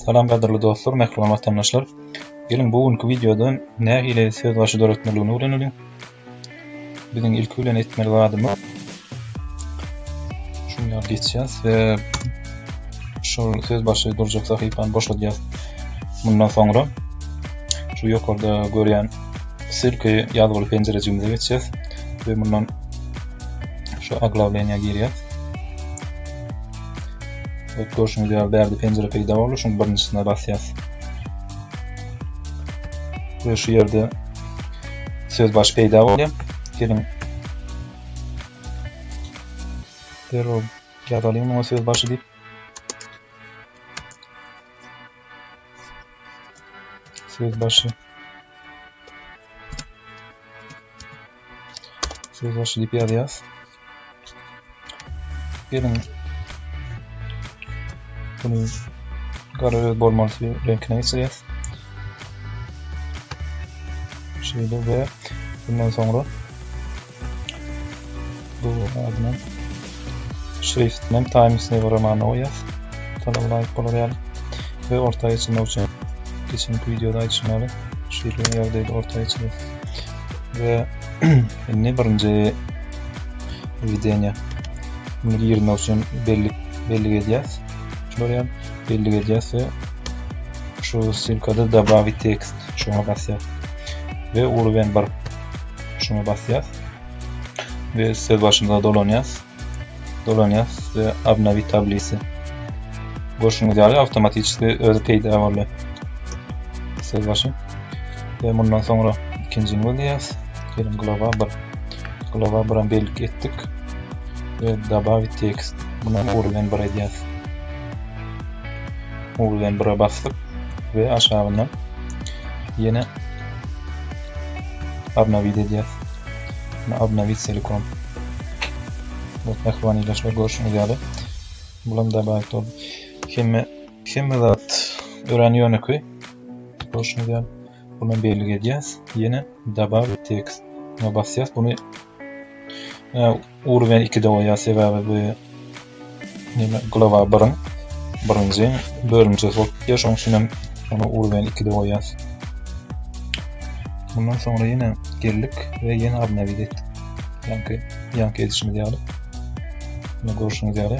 Salam gaderly dostlar, merhaba vatandaşlar. Gelin bugünkü videoda näme ile söz başı öğretmenliğini öğrenelim. Bizim ilk öğren etmeli adımı şunu geçeceğiz ve şu söz başı duracak sahifani boşaltacağız. Bundan sonra şu yukarıda görülen silke yazılı pencereciğimize geçeceğiz ve bundan şu aglavlenya gireceğiz. Evet, gördüğünüz gibi berde pencere peyda olur. Şunun birincisine basacağız. Ve şu yerde söz başı peyda oluyor. Gelin. Derhal yazalım ama söz başı deyip. Söz başı. Söz başı deyip yazıyoruz. Gelin. Bunu kararı bolmalı renkine geçeceğiz. Şöyle ve bundan sonra bu adına şriftinden Times New Roman'a koyacağız. Talaba layık olur ve ortaya geçirme için geçenki videoda açmalı. Şöyle yerdeydi ortaya geçeceğiz. Ve ne birinci videoya bunu yerine için belli edeceğiz. Şuraya belli edeceğiz ve şu silkada добавить text şuna basacağız ve urven bar şuna basacağız ve söz başında dolanacağız ve обновить tablisi boşluğunu yani otomatik özü peyda oluyor söz başı ve bundan sonra ikinci böleceğiz. Gelin glava 1'e belli ettik ve добавить text buna urven bar edeceğiz. Urven 1'e bastık ve aşağıdan yine обновить edeceğiz. Обновить silikon. Bu ekran ilaçlar görüşünüz yani. Bunun da bayat oldu. Kimi zat öğreniyor ki görüşünüz yani. Bunu belli edeceğiz. Yine добавить text. Buna basacağız. Bunu urven 2'de oya sebebi bu glava 1'in birinci bölümcesi olup yaşam için onu urven 2'de koyacağız. Bundan sonra yine geldik ve yine обновить ettik. Yankı edişimi diyelim. Yine görüşünüz yani.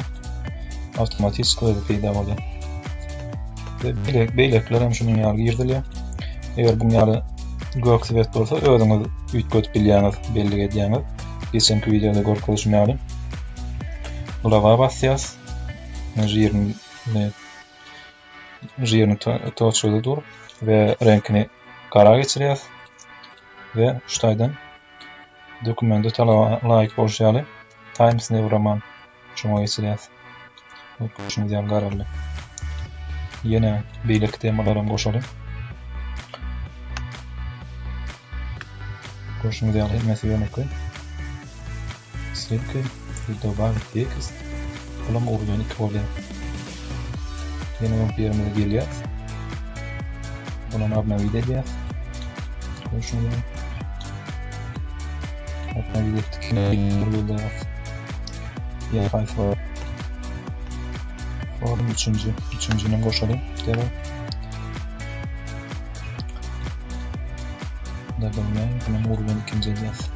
Otomatik koydu peyda oluyor. Ve beylekler hem şunun yargı girdiliyor. Eğer bunun yargı gök sivet olsa özünüz ütköt bilyaniz belli edeceğiniz. Geçenki videoda görüşüm yani. Glava basacağız. Jirini toçudu dur ve renkini kara geçireceğiz ve şutaydan dokumenti talaba layık oluşalı Times New Roman şuna geçireceğiz. Şimdi yan kararlı. Yine birlik temalarım koşalım. Koşumuz yan etmesi yönük. Silke добавить text. Kullanma organik oluyor. Yine bir yerimize geliyor. Bunun обновить edeceğiz. Şunu обновить ettik. Burada ya sayfa form üçüncünün koşalım. Devam. Добавляем. Bunun organik ikinci edeceğiz.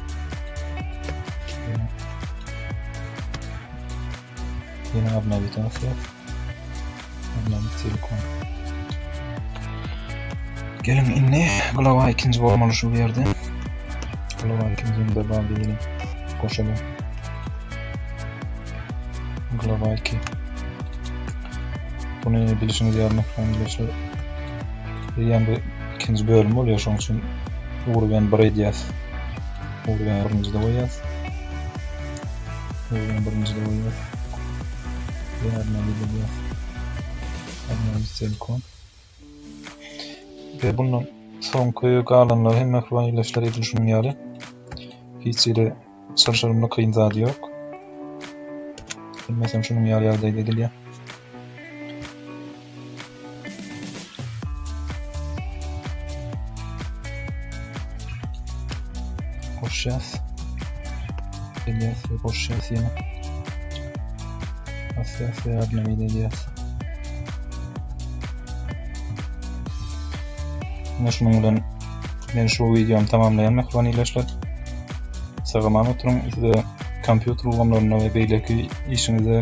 Yine обновить edeceğiz. Обновить silikon. Gelin inne glava ikinci olmalı şu bir yerde. Glava ikincinin de bağlayalım. Koşalım. Glava 2. Bunu bilişiniz yardım arkadaşlar. Yani bu ikinci bölüm oluyor şu için urven 1 edeceğiz. Urven 1'inci de koyacağız. Urven 1'inci de koyacağız. Yardım edeceğiz. Yardım silikon. Ve bundan sonraki kalanlar hem ekran ilaçları edilişim yani. Hiç ile çalışırımda kıyın zadı yok. Bilmesem şunun yerde ediliyor. Koşacağız. Edeceğiz ve koşacağız yine. Basacağız ve yardım edeceğiz. Şunun bilen men şu videomy tamamlaýan mehmaniyleşler. Sagaman oturum, size kompýuter ugamlaryna we beýleki işinize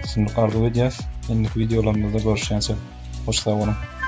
sunup arzu edýäs. Endiki videolarymyzda görüşýänçe hoş sag bolun.